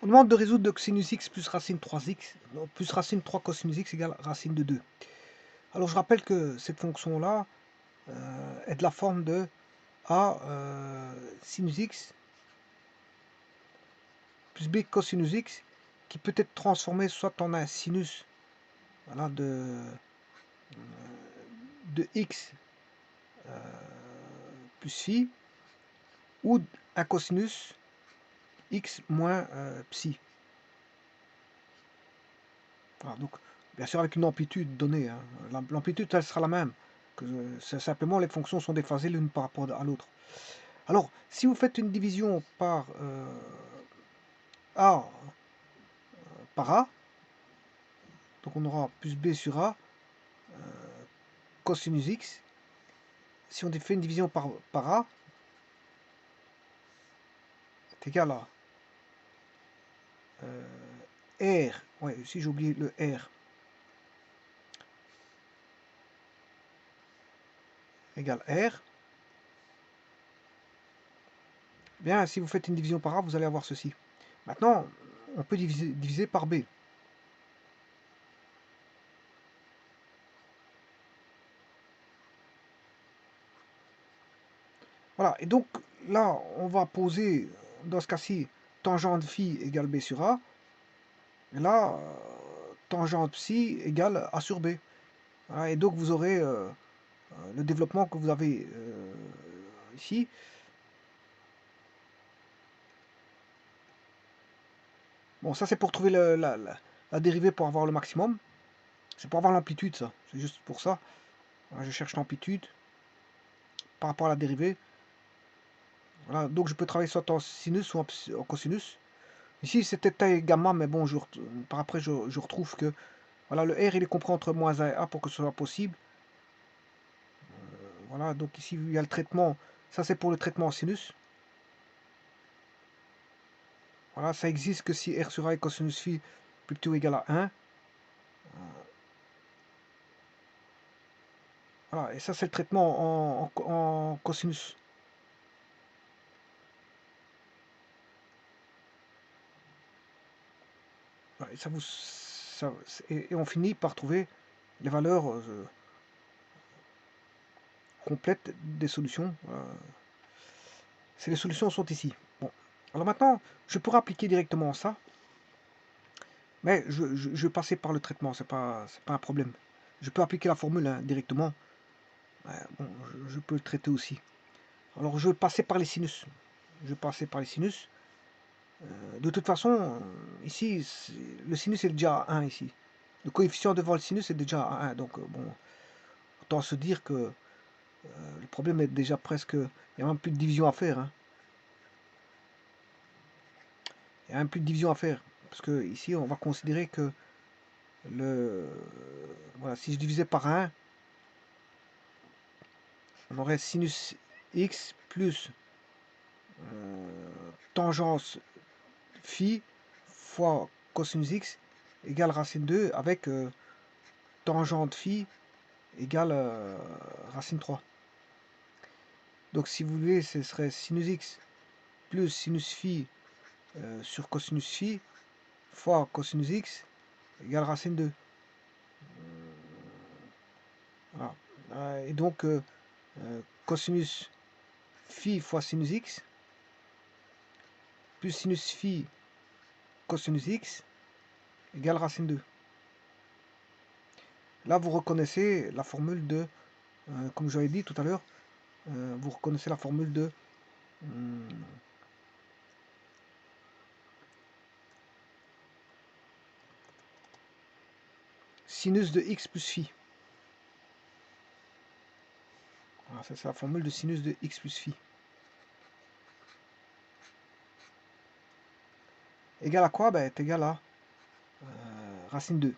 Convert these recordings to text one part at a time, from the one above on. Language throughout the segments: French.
On demande de résoudre sinus x plus racine 3x, plus racine 3 cosinus x égale racine de 2. Alors je rappelle que cette fonction-là est de la forme de a sinus x plus b cosinus x, qui peut être transformé soit en un sinus, voilà, de x plus phi, ou un cosinus x moins psi. Voilà, donc bien sûr avec une amplitude donnée, hein. L'amplitude elle sera la même, c'est simplement les fonctions sont déphasées l'une par rapport à l'autre. Alors si vous faites une division par a par a, donc on aura plus b sur a cosinus x. Si on fait une division par a, est égal à r, ouais, ici j'ai oublié le r, égale r. Bien, si vous faites une division par a, vous allez avoir ceci. Maintenant, on peut diviser par b. Voilà, et donc là, on va poser, dans ce cas-ci, tangente phi égale b sur a. Et là, tangente psi égale a sur b. Voilà, et donc vous aurez le développement que vous avez ici. Bon, ça c'est pour trouver la dérivée pour avoir le maximum. C'est pour avoir l'amplitude, ça. C'est juste pour ça. Voilà, je cherche l'amplitude par rapport à la dérivée. Voilà, donc je peux travailler soit en sinus ou en cosinus. Ici c'était taille gamma, mais bon, par après je retrouve que voilà, le R il est compris entre moins 1 et A pour que ce soit possible. Voilà, donc ici il y a le traitement, ça c'est pour le traitement en sinus. Voilà, ça existe que si R sur A est cosinus phi plus petit ou égal à 1. Voilà, et ça c'est le traitement en cosinus. Voilà, et on finit par trouver les valeurs complètes des solutions. Les solutions sont ici. Bon, alors maintenant, je pourrais appliquer directement ça, mais je vais passer par le traitement, c'est pas un problème. Je peux appliquer la formule hein, directement. Bon, je peux le traiter aussi. Alors je vais passer par les sinus. De toute façon, ici, le sinus est déjà à 1 ici. Le coefficient devant le sinus est déjà à 1. Donc bon, autant se dire que le problème est déjà presque... Il n'y a même plus de division à faire. Hein. Il n'y a même plus de division à faire. Parce que ici, on va considérer que voilà, si je divisais par 1, on aurait sinus x plus tangente phi fois cosinus x égale racine 2 avec tangente phi égale racine 3. Donc si vous voulez, ce serait sinus x plus sinus phi sur cosinus phi fois cosinus x égale racine 2. Voilà. Et donc cosinus phi fois sinus x plus sinus phi cosinus x égale racine 2. Là, vous reconnaissez la formule de, comme j'avais dit tout à l'heure, vous reconnaissez la formule de sinus de x plus phi. Voilà, ça c'est la formule de sinus de x plus phi. Égal à quoi? Ben, est égal à racine 2.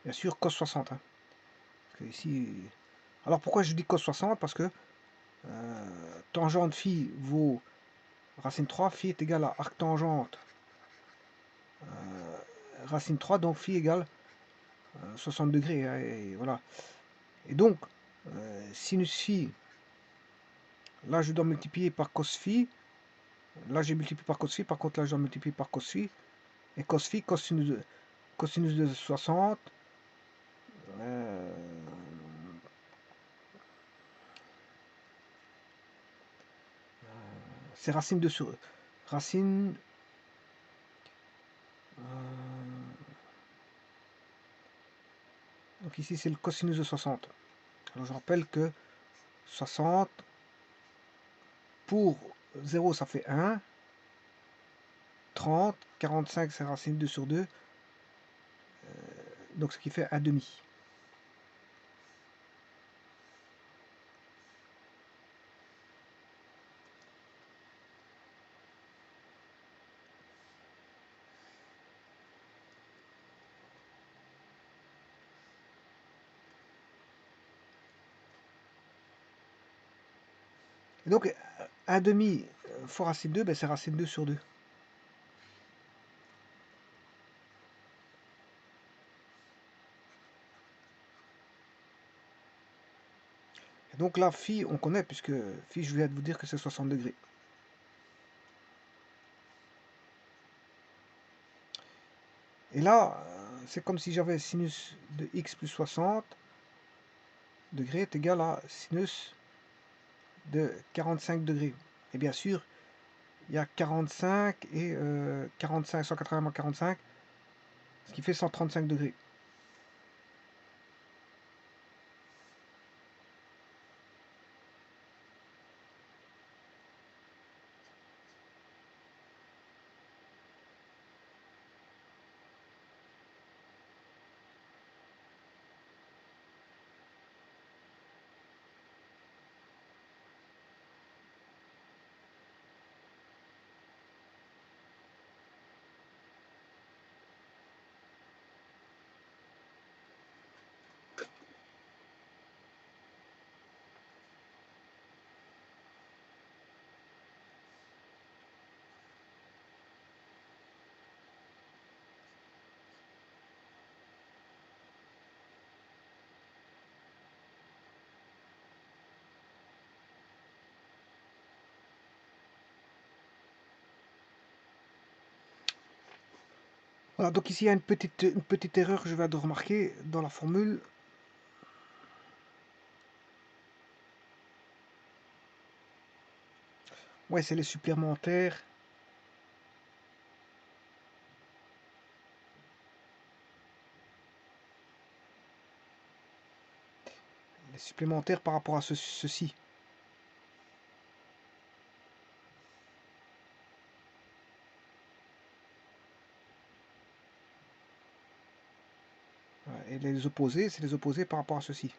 Bien sûr, cos 60. Hein. Parce que ici... Alors pourquoi je dis cos 60? Parce que tangente phi vaut racine 3, phi est égal à arctangente racine 3, donc phi égale 60 degrés. Hein, et voilà. Et donc, sinus phi, là je dois multiplier par cos phi, Là, j'ai multiplié par cos phi. Par contre, là, je dois multiplier par cos phi. Et cos phi, cosinus de 60. C'est racine de sur... Racine... donc ici, c'est le cosinus de 60. Alors, je rappelle que 60 pour 0, ça fait 1. 30, 45, c'est racine 2 sur 2. Donc, ce qui fait 1 demi. Et donc, 1 demi fois racine 2, ben, c'est racine 2 sur 2. Et donc là, phi, on connaît, puisque phi, je viens de vous dire que c'est 60 degrés. Et là, c'est comme si j'avais sinus de x plus 60 degrés est égal à sinus de 45 degrés. Et bien sûr, il y a 45 et 45, 180 moins 45, ce qui fait 135 degrés. Voilà, donc ici il y a une petite erreur que je viens de remarquer dans la formule. Ouais, c'est les supplémentaires. Les supplémentaires par rapport à ceci. Ouais, et les opposés, c'est les opposés par rapport à ceci.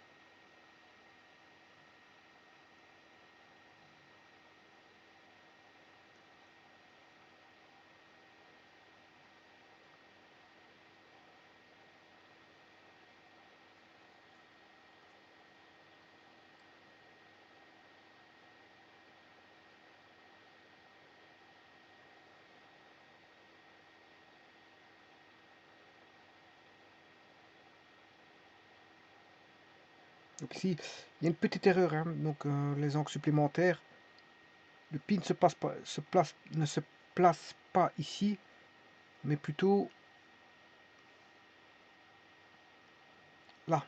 Donc ici, il y a une petite erreur, hein. Donc les angles supplémentaires, le pi ne se place pas ici, mais plutôt là.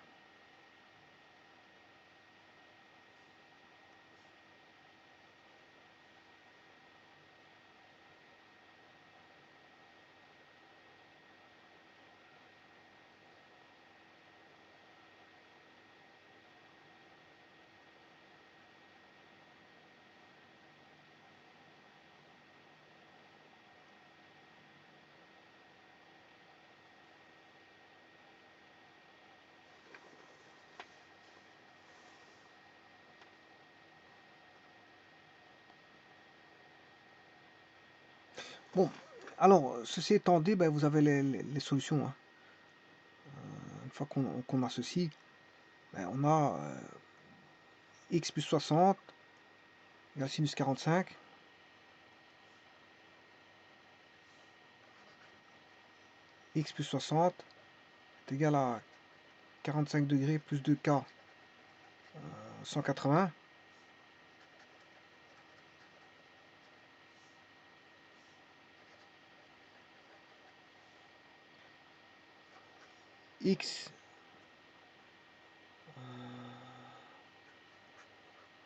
Bon, alors, ceci étant dit, ben, vous avez les solutions, hein. Une fois qu'on a ceci, ben, on a x plus 60 égale sinus 45. X plus 60 est égal à 45 degrés plus 2K 180. x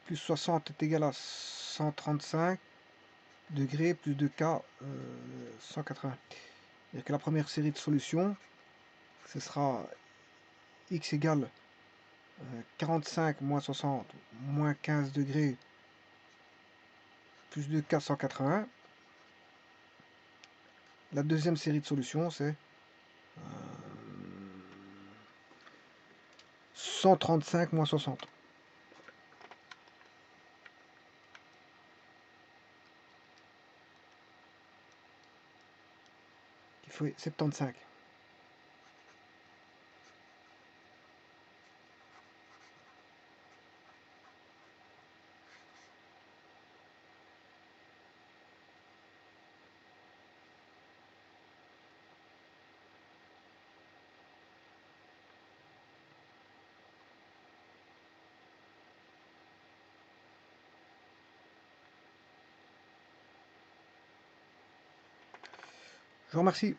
plus 60 est égal à 135 degrés plus 2K 180. C'est-à-dire que la première série de solutions, ce sera x égale 45 moins 60 moins 15 degrés plus 2K 180. La deuxième série de solutions, c'est 135 moins 60. Il faut 75. Je vous remercie.